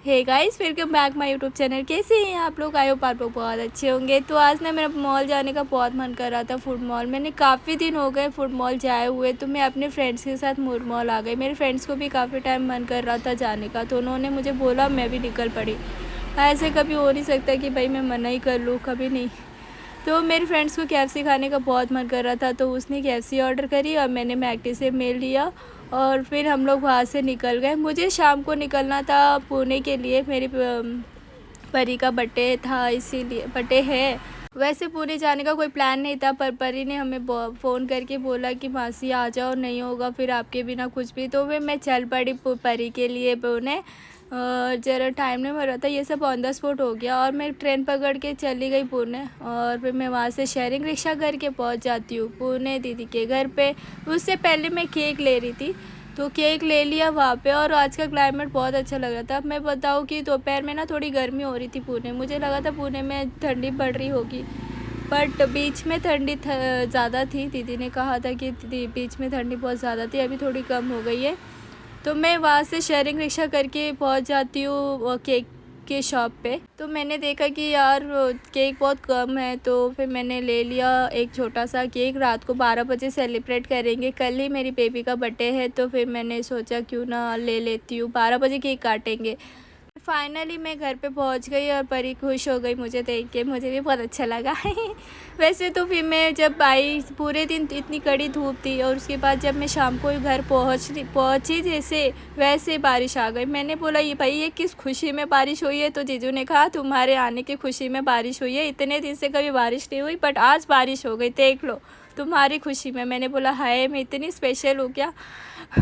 Hey guys, welcome back my YouTube channel. कैसे हैं आप लोग? आई होप आप लोग बहुत अच्छे होंगे। तो आज ना मेरा मॉल जाने का बहुत मन कर रहा था, फूड मॉल। मैंने काफ़ी दिन हो गए फूड मॉल जाए हुए, तो मैं अपने फ्रेंड्स के साथ फूड मॉल आ गई। मेरे फ्रेंड्स को भी काफ़ी टाइम मन कर रहा था जाने का, तो उन्होंने मुझे बोला, मैं भी निकल पड़ी। ऐसे कभी हो नहीं सकता कि भाई मैं मना ही कर लूँ, कभी नहीं। तो मेरे फ्रेंड्स को KFC खाने का बहुत मन कर रहा था, तो उसने KFC ऑर्डर करी और मैंने मैकडी से मेल लिया और फिर हम लोग वहाँ से निकल गए। मुझे शाम को निकलना था पुणे के लिए, मेरी परी का बर्थडे था, इसीलिए बर्थडे है। वैसे पुणे जाने का कोई प्लान नहीं था, पर परी ने हमें फ़ोन करके बोला कि मासी आ जाओ, नहीं होगा फिर आपके बिना कुछ भी। तो फिर मैं चल पड़ी परी के लिए पुणे। ज़रा टाइम नहीं मिल रहा था, ये सब ऑन द स्पॉट हो गया और मैं ट्रेन पकड़ के चली गई पुणे और फिर मैं वहाँ से शेयरिंग रिक्शा करके पहुँच जाती हूँ पुणे दीदी के घर पे। उससे पहले मैं केक ले रही थी, तो केक ले लिया वहाँ पे। और आज का क्लाइमेट बहुत अच्छा लग रहा था। मैं बताऊँ कि दोपहर में ना थोड़ी गर्मी हो रही थी पुणे, मुझे लगा था पुणे में ठंडी पड़ रही होगी, बट बीच में ठंडी ज़्यादा थी। दीदी ने कहा था कि बीच में ठंडी बहुत ज़्यादा थी, अभी थोड़ी कम हो गई है। तो मैं वहाँ से शेयरिंग रिक्शा करके पहुँच जाती हूँ केक के शॉप पे। तो मैंने देखा कि यार केक बहुत कम है, तो फिर मैंने ले लिया एक छोटा सा केक। रात को 12 बजे सेलिब्रेट करेंगे, कल ही मेरी बेबी का बर्थडे है, तो फिर मैंने सोचा क्यों ना ले लेती हूँ, 12 बजे केक काटेंगे। फाइनली मैं घर पे पहुंच गई और परी खुश हो गई मुझे देख के, मुझे भी बहुत अच्छा लगा। वैसे तो फिर मैं जब आई, पूरे दिन इतनी कड़ी धूप थी और उसके बाद जब मैं शाम को घर पहुंची जैसे वैसे बारिश आ गई। मैंने बोला, ये भाई ये किस खुशी में बारिश हुई है? तो जीजू ने कहा, तुम्हारे आने की खुशी में बारिश हुई है, इतने दिन से कभी बारिश नहीं हुई, बट आज बारिश हो गई, देख लो तुम्हारी खुशी में। मैंने बोला, हाय मैं इतनी स्पेशल हूँ क्या?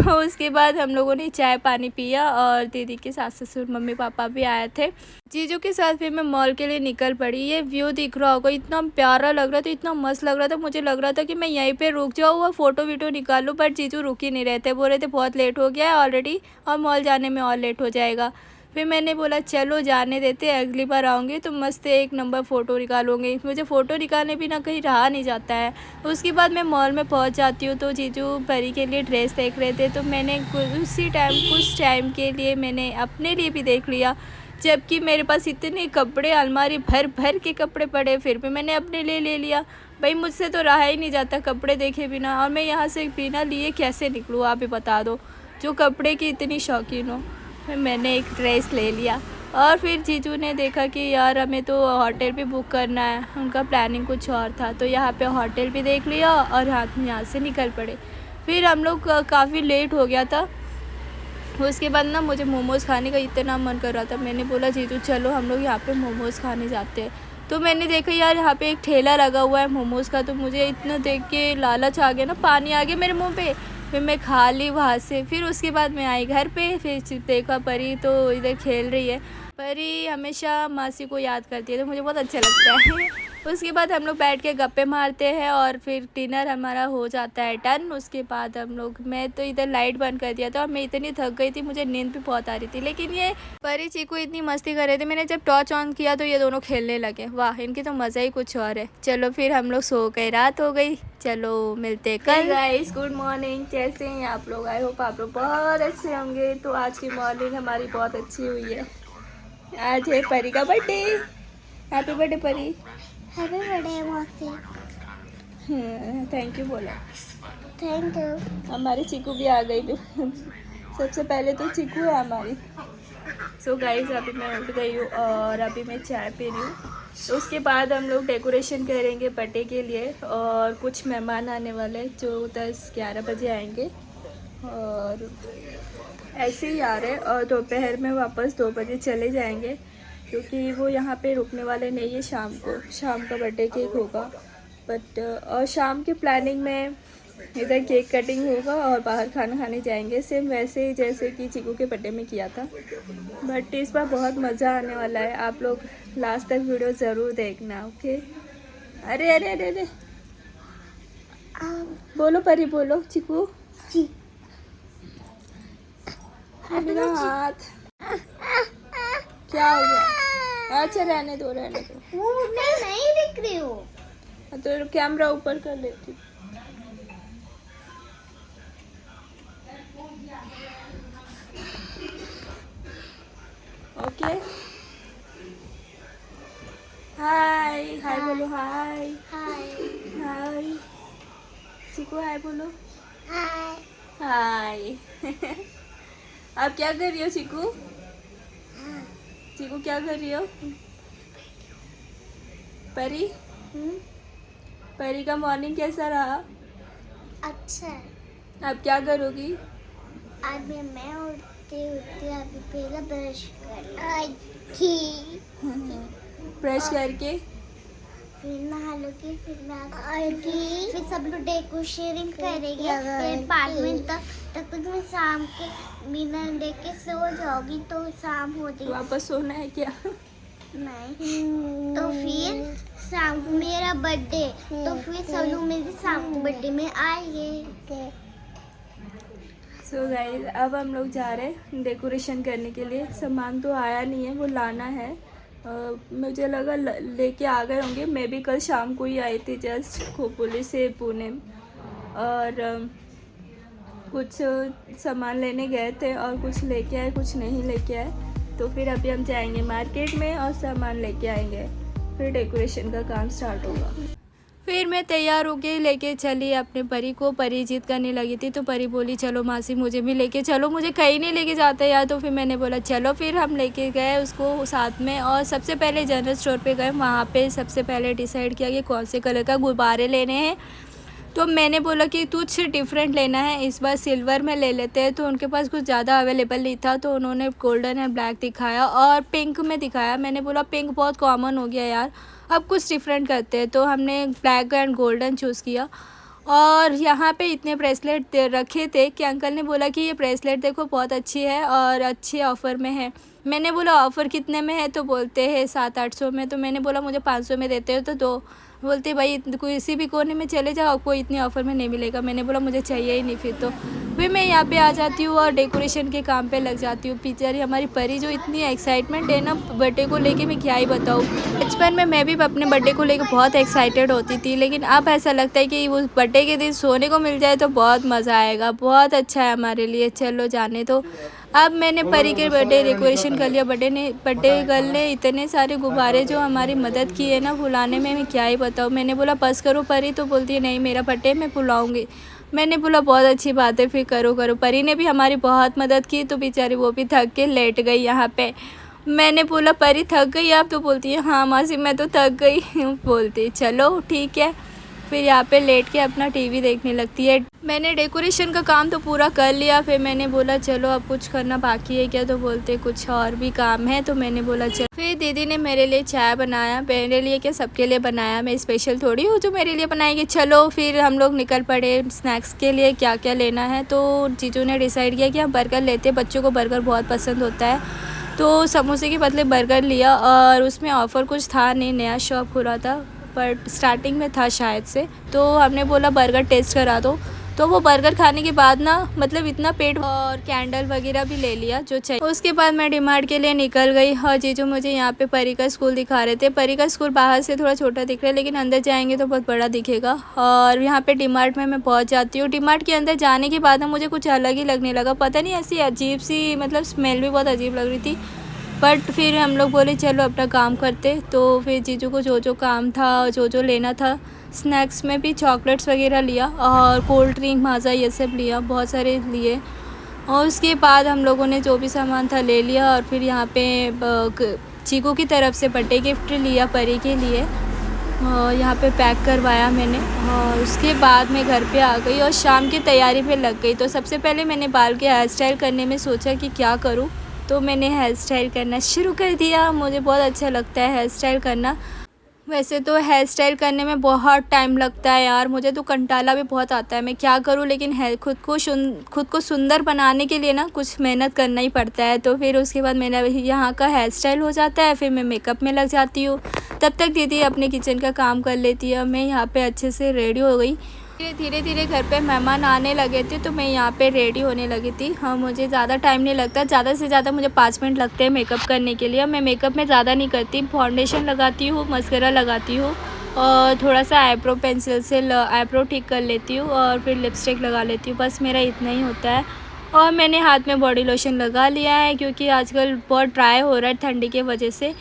उसके बाद हम लोगों ने चाय पानी पिया और दीदी के सास ससुर मम्मी पापा भी आए थे। जीजू के साथ फिर मैं मॉल के लिए निकल पड़ी। ये व्यू दिख रहा होगा, इतना प्यारा लग रहा था, इतना मस्त लग रहा था। मुझे लग रहा था कि मैं यहीं पे रुक जाऊँ और फ़ोटो वीटो निकाल लूँ, बट जीजू रुक ही नहीं रहे थे, बोल रहे थे बहुत लेट हो गया है ऑलरेडी और मॉल जाने में और लेट हो जाएगा। फिर मैंने बोला चलो जाने देते, अगली बार आऊँगी तो मस्त एक नंबर फ़ोटो निकालूँगी। मुझे फ़ोटो निकालने भी ना कहीं रहा नहीं जाता है। उसके बाद मैं मॉल में पहुंच जाती हूँ, तो जीजू परी के लिए ड्रेस देख रहे थे, तो मैंने कुछ टाइम के लिए मैंने अपने लिए भी देख लिया। जबकि मेरे पास इतने कपड़े, अलमारी भर भर के कपड़े पड़े, फिर भी मैंने अपने लिए ले लिया। भाई मुझसे तो रहा ही नहीं जाता कपड़े देखे बिना, और मैं यहाँ से बिना लिए कैसे निकलूँ, आप ही बता दो, जो कपड़े की इतनी शौकीन हो। फिर मैंने एक ड्रेस ले लिया और फिर जीजू ने देखा कि यार हमें तो होटल भी बुक करना है, उनका प्लानिंग कुछ और था, तो यहाँ पे होटल भी देख लिया और हाथ में यहाँ से निकल पड़े। फिर हम लोग काफ़ी लेट हो गया था। उसके बाद ना मुझे मोमोज़ खाने का इतना मन कर रहा था, मैंने बोला जीजू चलो हम लोग यहाँ पे मोमोज़ खाने जाते हैं। तो मैंने देखा यार यहाँ पे एक ठेला लगा हुआ है मोमोज़ का, तो मुझे इतना देख के लालच आ गया ना, पानी आ गया मेरे मुँह पे। फिर मैं खा ली वहाँ से। फिर उसके बाद मैं आई घर पे, फिर देखा परी तो इधर खेल रही है। परी हमेशा मासी को याद करती है, तो मुझे बहुत अच्छा लगता है। उसके बाद हम लोग बैठ के गप्पे मारते हैं और फिर डिनर हमारा हो जाता है डन। उसके बाद हम लोग, मैं तो इधर लाइट बंद कर दिया था और मैं इतनी थक गई थी, मुझे नींद भी बहुत आ रही थी, लेकिन ये परी चीकू इतनी मस्ती कर रहे थे। मैंने जब टॉर्च ऑन किया तो ये दोनों खेलने लगे, वाह इनकी तो मज़ा ही कुछ और है। चलो फिर हम लोग सो गए, रात हो गई, चलो मिलते कल। गाइस गुड मॉर्निंग, कैसे हैं आप लोग? आई होप आप लोग बहुत अच्छे होंगे। तो आज की मॉर्निंग हमारी बहुत अच्छी हुई है। आज है परी का बर्थडे। हैप्पी बर्थडे परी। हैप्पी बर्थडे मौसी। थैंक यू बोला। Thank you. हमारी चीकू भी आ गई। सबसे पहले तो चीकू है हमारी। सो गाइस अभी मैं उठ गई हूँ और अभी मैं चाय पी रही हूँ। तो उसके बाद हम लोग डेकोरेशन करेंगे बर्थडे के लिए, और कुछ मेहमान आने वाले जो 10-11 बजे आएंगे और ऐसे ही आ रहे, और दोपहर में वापस 2 बजे चले जाएंगे, क्योंकि वो यहाँ पे रुकने वाले नहीं है। शाम का बर्थडे केक होगा, बट और शाम की प्लानिंग में इधर केक कटिंग होगा और बाहर खाना खाने जाएंगे, सेम वैसे ही जैसे कि चीकू के बर्थडे में किया था। बट इस बार बहुत मज़ा आने वाला है, आप लोग लास्ट तक वीडियो ज़रूर देखना, ओके? अरे अरे अरे अरे बोलो परी, बोलो चीकू जी। मेरा हाथ क्या हो गया? अच्छा रहने दो रहने दो। वो मैं नहीं दिख रही हूँ। तो कैमरा ऊपर कर लेती। ओके। हाय हाय बोलो, हाय हाय हाय। चिकू हाय बोलो। हाय हाय। आप क्या कर रही हो चिकू? चिकू क्या कर रही हो? परी, परी का मॉर्निंग कैसा रहा? अच्छा है। आप क्या करोगी? अभी मैं उठती उठती अभी पहले ब्रश कर आई थी, ब्रश करके फिर नहा लूंगी, फिर मैं आऊंगी, फिर सब लोग डेकोरेशन करेंगे, फिर 5 मिनट तक तक मैं शाम के बिना देख के सो जाऊंगी तो शाम हो जाएगी। वापस सोना है क्या? नहीं तो फिर शाम को मेरा बर्थडे, तो फिर सब लोग मेरे शाम को बर्थडे में आएंगे। सो गाइस, अब हम लोग जा रहे हैं डेकोरेशन करने के लिए। सामान तो आया नहीं है, वो लाना है। मुझे लगा लेके आ गए होंगे। मैं भी कल शाम को ही आई थी जस्ट खोपोली से पुणे, और कुछ सामान लेने गए थे और कुछ लेके आए, कुछ नहीं लेके आए। तो फिर अभी हम जाएंगे मार्केट में और सामान लेके आएंगे, फिर डेकोरेशन का काम स्टार्ट होगा। फिर मैं तैयार होके लेके चली अपने परी को। परी जिद करने लगी थी तो परी बोली चलो मासी मुझे भी लेके चलो, मुझे कहीं नहीं लेके जाते यार। तो फिर मैंने बोला चलो, फिर हम लेके गए उसको साथ में। और सबसे पहले जनरल स्टोर पे गए, वहाँ पे सबसे पहले डिसाइड किया कि कौन से कलर का गुब्बारे लेने हैं। तो मैंने बोला कि कुछ डिफरेंट लेना है, इस बार सिल्वर में ले लेते हैं। तो उनके पास कुछ ज़्यादा अवेलेबल नहीं था, तो उन्होंने गोल्डन एंड ब्लैक दिखाया और पिंक में दिखाया। मैंने बोला पिंक बहुत कॉमन हो गया यार, अब कुछ डिफरेंट करते हैं। तो हमने ब्लैक एंड गोल्डन चूज़ किया। और यहाँ पे इतने ब्रेसलेट रखे थे कि अंकल ने बोला कि ये ब्रेसलेट देखो बहुत अच्छी है और अच्छे ऑफ़र में है। मैंने बोला ऑफ़र कितने में है? तो बोलते हैं 700-800 में। तो मैंने बोला मुझे 500 में देते हो तो दो। बोलते भाई किसी भी कोने में चले जाओ, आपको इतने ऑफ़र में नहीं मिलेगा। मैंने बोला मुझे चाहिए ही नहीं। फिर मैं यहाँ पे आ जाती हूँ और डेकोरेशन के काम पे लग जाती हूँ। पिक्चर हमारी परी जो इतनी एक्साइटमेंट है ना बर्थडे को लेके, मैं क्या ही बताऊँ। बचपन में मैं भी अपने बर्थडे को लेके बहुत एक्साइटेड होती थी, लेकिन अब ऐसा लगता है कि उस बर्थडे के दिन सोने को मिल जाए तो बहुत मज़ा आएगा, बहुत अच्छा है हमारे लिए। चलो जाने तो। अब मैंने परी के बर्थडे डेकोरेशन कर लिया। बर्थडे गर्ल ने इतने सारे गुब्बारे जो हमारी मदद की है ना भुलाने में, मैं क्या ही बताऊँ। मैंने बोला बस करो परी, तो बोलती है नहीं मेरा बर्थडे मैं भुलाऊँगी। मैंने बोला बहुत अच्छी बात है, फिर करो करो। परी ने भी हमारी बहुत मदद की, तो बेचारी वो भी थक के लेट गई यहाँ पे। मैंने बोला परी थक गई आप? तो बोलती है हाँ मासी मैं तो थक गई। बोलती चलो ठीक है। फिर यहाँ पे लेट के अपना टीवी देखने लगती है। मैंने डेकोरेशन का काम तो पूरा कर लिया। फिर मैंने बोला चलो अब कुछ करना बाकी है क्या? तो बोलते कुछ और भी काम है। तो मैंने बोला चलो। फिर दीदी ने मेरे लिए चाय बनाया, मेरे लिए क्या सबके लिए बनाया, मैं स्पेशल थोड़ी हूँ जो मेरे लिए बनाएगी। चलो फिर हम लोग निकल पड़े स्नैक्स के लिए, क्या क्या लेना है। तो जीजू ने डिसाइड किया कि हम बर्गर लेते हैं, बच्चों को बर्गर बहुत पसंद होता है। तो समोसे के बदले बर्गर लिया, और उसमें ऑफ़र कुछ था नहीं, नया शॉप खुला था बट स्टार्टिंग में था शायद से। तो हमने बोला बर्गर टेस्ट करा दो। तो वो बर्गर खाने के बाद ना मतलब इतना पेट, और कैंडल वगैरह भी ले लिया जो चाहिए। उसके बाद मैं डीमार्ट के लिए निकल गई। और जीजू मुझे यहाँ पे परी का स्कूल दिखा रहे थे। परी का स्कूल बाहर से थोड़ा छोटा दिख रहा है, लेकिन अंदर जाएंगे तो बहुत बड़ा दिखेगा। और यहाँ पे डीमार्ट में मैं पहुँच जाती हूँ। डीमार्ट के अंदर जाने के बाद ना मुझे कुछ अलग ही लगने लगा, पता नहीं ऐसी अजीब सी मतलब स्मेल भी बहुत अजीब लग रही थी। बट फिर हम लोग बोले चलो अपना काम करते। तो फिर जीजू को जो जो काम था, जो जो लेना था, स्नैक्स में भी चॉकलेट्स वगैरह लिया और कोल्ड ड्रिंक माज़ा ये सब लिया, बहुत सारे लिए। और उसके बाद हम लोगों ने जो भी सामान था ले लिया। और फिर यहाँ पे चीकू की तरफ से बर्थडे गिफ्ट लिया परी के लिए, और यहाँ पे पैक करवाया मैंने। और उसके बाद मैं घर पे आ गई और शाम की तैयारी पे लग गई। तो सबसे पहले मैंने बाल के हेयर स्टाइल करने में सोचा कि क्या करूँ, तो मैंने हेयर स्टाइल करना शुरू कर दिया। मुझे बहुत अच्छा लगता है हेयर स्टाइल करना। वैसे तो हेयर स्टाइल करने में बहुत टाइम लगता है यार, मुझे तो कंटाला भी बहुत आता है, मैं क्या करूँ। लेकिन है खुद को सुंदर बनाने के लिए ना कुछ मेहनत करना ही पड़ता है। तो फिर उसके बाद मेरा यहाँ का हेयर स्टाइल हो जाता है, फिर मैं मेकअप में लग जाती हूँ। तब तक दीदी अपने किचन का काम कर लेती है। मैं यहाँ पे अच्छे से रेडी हो गई। धीरे धीरे घर पे मेहमान आने लगे थे, तो मैं यहाँ पे रेडी होने लगी थी। हाँ मुझे ज़्यादा टाइम नहीं लगता, ज़्यादा से ज़्यादा मुझे 5 मिनट लगते हैं मेकअप करने के लिए। मैं मेकअप में ज़्यादा नहीं करती, फाउंडेशन लगाती हूँ, मस्करा लगाती हूँ और थोड़ा सा आईब्रो पेंसिल से आईब्रो ठीक कर लेती हूँ और फिर लिपस्टिक लगा लेती हूँ, बस मेरा इतना ही होता है। और मैंने हाथ में बॉडी लोशन लगा लिया है क्योंकि आजकल बहुत ड्राई हो रहा है ठंडी के वजह से।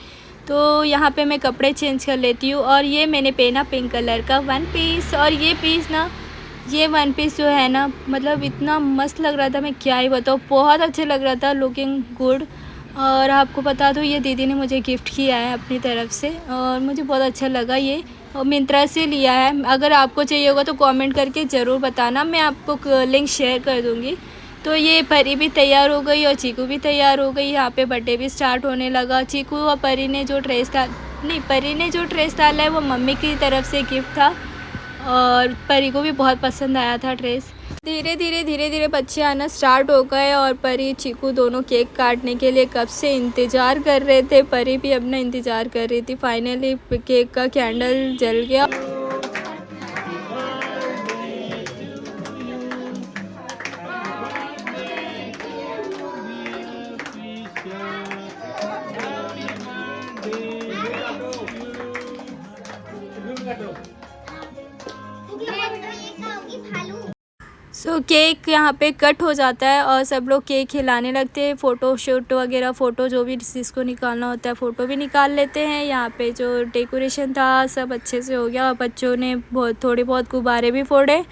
तो यहाँ पे मैं कपड़े चेंज कर लेती हूँ। और ये मैंने पहना पिंक कलर का वन पीस। और ये वन पीस जो है ना, मतलब इतना मस्त लग रहा था, मैं क्या ही बताऊँ, बहुत अच्छा लग रहा था, लुकिंग गुड। और आपको बता दूँ ये दीदी ने मुझे गिफ्ट किया है अपनी तरफ से और मुझे बहुत अच्छा लगा ये, और मिंत्रा से लिया है। अगर आपको चाहिए होगा तो कमेंट करके ज़रूर बताना, मैं आपको लिंक शेयर कर दूँगी। तो ये परी भी तैयार हो गई और चीकू भी तैयार हो गई। यहाँ पे बर्थडे भी स्टार्ट होने लगा। चीकू और परी ने जो ड्रेस डाला है वो मम्मी की तरफ से गिफ्ट था और परी को भी बहुत पसंद आया था ड्रेस। धीरे धीरे बच्चे आना स्टार्ट हो गए और परी चीकू दोनों केक काटने के लिए कब से इंतज़ार कर रहे थे। परी भी अपना इंतज़ार कर रही थी। फाइनली केक का कैंडल जल गया। केक यहाँ पे कट हो जाता है और सब लोग केक खिलाने लगते हैं। फ़ोटो शूट वगैरह, फ़ोटो जो भी जिसको निकालना होता है फ़ोटो भी निकाल लेते हैं। यहाँ पे जो डेकोरेशन था सब अच्छे से हो गया और बच्चों ने थोड़े बहुत गुब्बारे भी फोड़े।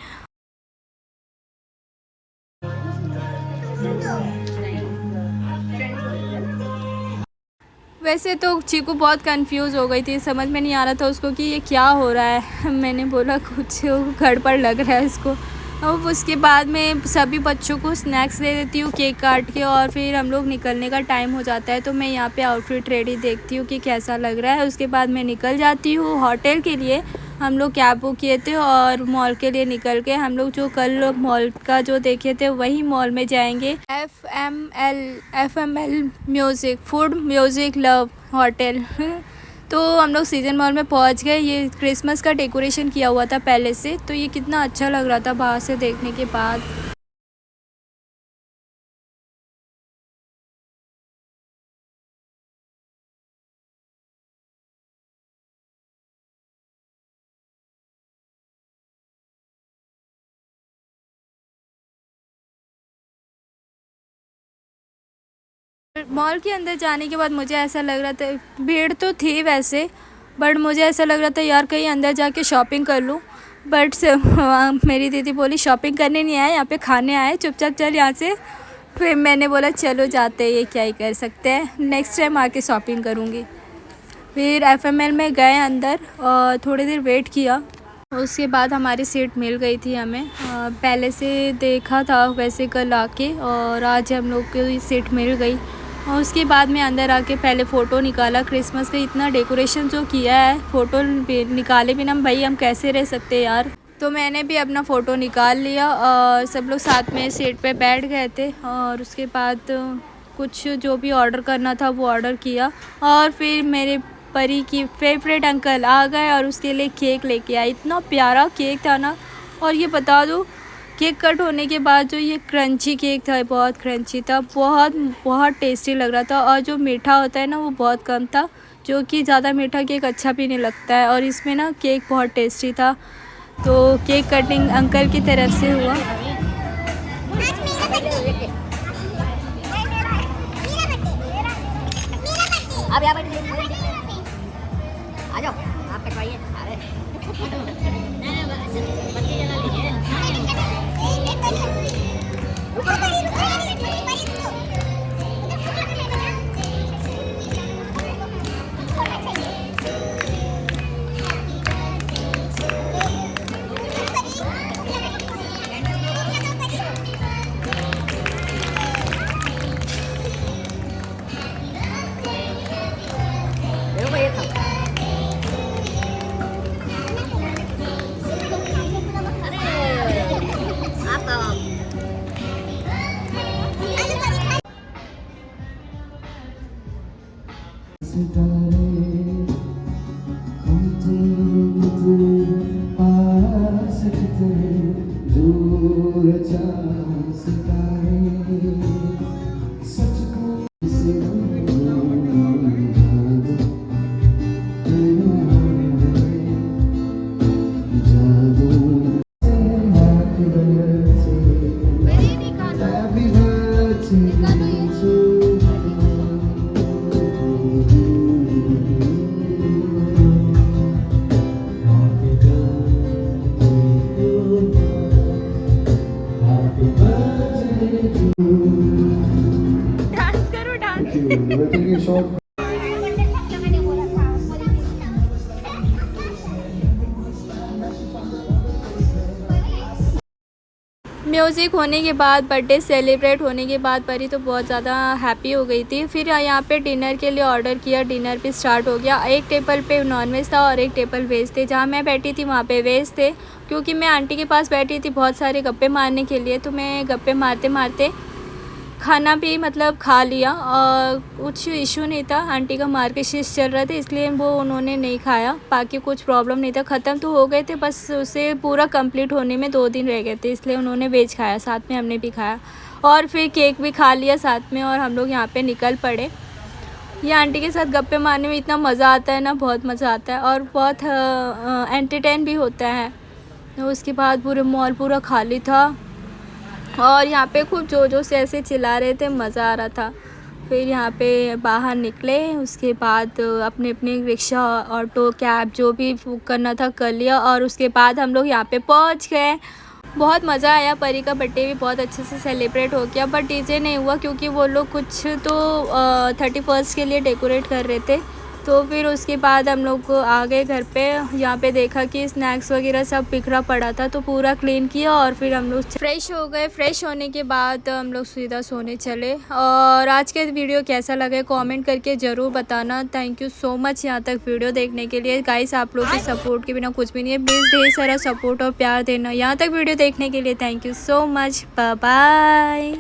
वैसे तो चीकू बहुत कंफ्यूज हो गई थी, समझ में नहीं आ रहा था उसको कि ये क्या हो रहा है। मैंने बोला कुछ गड़बड़ लग रहा है इसको। अब उसके बाद में सभी बच्चों को स्नैक्स दे देती हूँ केक काट के और फिर हम लोग निकलने का टाइम हो जाता है। तो मैं यहाँ पे आउटफिट रेडी देखती हूँ कि कैसा लग रहा है। उसके बाद मैं निकल जाती हूँ होटल के लिए। हम लोग कैब बुक किए थे और मॉल के लिए निकल के हम लोग जो कल मॉल का जो देखे थे वही मॉल में जाएंगे। FML music food music love hotel. तो हम लोग सीजन मॉल में पहुंच गए। ये क्रिसमस का डेकोरेशन किया हुआ था पहले से, तो ये कितना अच्छा लग रहा था बाहर से देखने के बाद। मॉल के अंदर जाने के बाद मुझे ऐसा लग रहा था, भीड़ तो थी वैसे, बट मुझे ऐसा लग रहा था यार कहीं अंदर जाके शॉपिंग कर लूँ। बट मेरी दीदी बोली शॉपिंग करने नहीं आए, यहाँ पे खाने आए, चुपचाप चल यहाँ से। फिर मैंने बोला चलो जाते हैं, ये क्या ही कर सकते हैं, नेक्स्ट टाइम आके शॉपिंग करूँगी। फिर FML में गए अंदर और थोड़ी देर वेट किया। उसके बाद हमारी सीट मिल गई थी हमें। पहले से देखा था वैसे कल आके, और आज हम लोग को सीट मिल गई। और उसके बाद में अंदर आके पहले फ़ोटो निकाला। क्रिसमस का इतना डेकोरेशन जो किया है, फ़ोटो निकाले बिना भाई हम कैसे रह सकते यार। तो मैंने भी अपना फ़ोटो निकाल लिया और सब लोग साथ में सीट पे बैठ गए थे। और उसके बाद कुछ जो भी ऑर्डर करना था वो ऑर्डर किया। और फिर मेरे परी की फेवरेट अंकल आ गए और उसके लिए केक लेके आए। इतना प्यारा केक था ना। और ये बता दूँ, केक कट होने के बाद जो ये क्रंची केक था, बहुत क्रंची था, बहुत टेस्टी लग रहा था। और जो मीठा होता है ना वो बहुत कम था, जो कि ज़्यादा मीठा केक अच्छा भी नहीं लगता है। और इसमें ना केक बहुत टेस्टी था। तो केक कटिंग अंकल की तरफ से हुआ। आप यहाँ आ जाओ, आप कटवाइए। Happy birthday. एपिसोड म्यूज़िक होने के बाद, बर्थडे सेलिब्रेट होने के बाद परी तो बहुत ज़्यादा हैप्पी हो गई थी। फिर यहाँ पे डिनर के लिए ऑर्डर किया, डिनर भी स्टार्ट हो गया। एक टेबल पे नॉनवेज था और एक टेबल वेज थे। जहाँ मैं बैठी थी वहाँ पे वेज थे, क्योंकि मैं आंटी के पास बैठी थी बहुत सारे गप्पे मारने के लिए। तो मैं गप्पे मारते मारते खाना भी मतलब खा लिया और कुछ इशू नहीं था। आंटी का मार्केट चल रहा था, इसलिए वो उन्होंने नहीं खाया। बाकी कुछ प्रॉब्लम नहीं था, ख़त्म तो हो गए थे, बस उसे पूरा कंप्लीट होने में 2 दिन रह गए थे, इसलिए उन्होंने वेज खाया, साथ में हमने भी खाया और फिर केक भी खा लिया साथ में। और हम लोग यहाँ पे निकल पड़े। ये आंटी के साथ गप्पे मारने में इतना मज़ा आता है ना, बहुत मज़ा आता है और बहुत एंटरटेन भी होता है। उसके बाद पूरे मॉल पूरा खाली था और यहाँ पे खूब जोर से ऐसे चिल्ला रहे थे, मज़ा आ रहा था। फिर यहाँ पे बाहर निकले, उसके बाद अपने अपने रिक्शा, ऑटो, कैब जो भी बुक करना था कर लिया और उसके बाद हम लोग यहाँ पे पहुँच गए। बहुत मज़ा आया। परी का बर्थडे भी बहुत अच्छे से सेलिब्रेट हो गया, बट डीजे नहीं हुआ क्योंकि वो लोग कुछ तो 31st के लिए डेकोरेट कर रहे थे। तो फिर उसके बाद हम लोग आ गए घर पे। यहाँ पे देखा कि स्नैक्स वगैरह सब बिखरा पड़ा था, तो पूरा क्लीन किया और फिर हम लोग फ्रेश हो गए। फ्रेश होने के बाद हम लोग सीधा सोने चले। और आज के वीडियो कैसा लगे कमेंट करके ज़रूर बताना। थैंक यू सो मच यहाँ तक वीडियो देखने के लिए। गाइस, आप लोग के सपोर्ट के बिना कुछ भी नहीं है, प्लीज़ ढेर सारा सपोर्ट और प्यार देना। यहाँ तक वीडियो देखने के लिए thank you so much. Bye bye.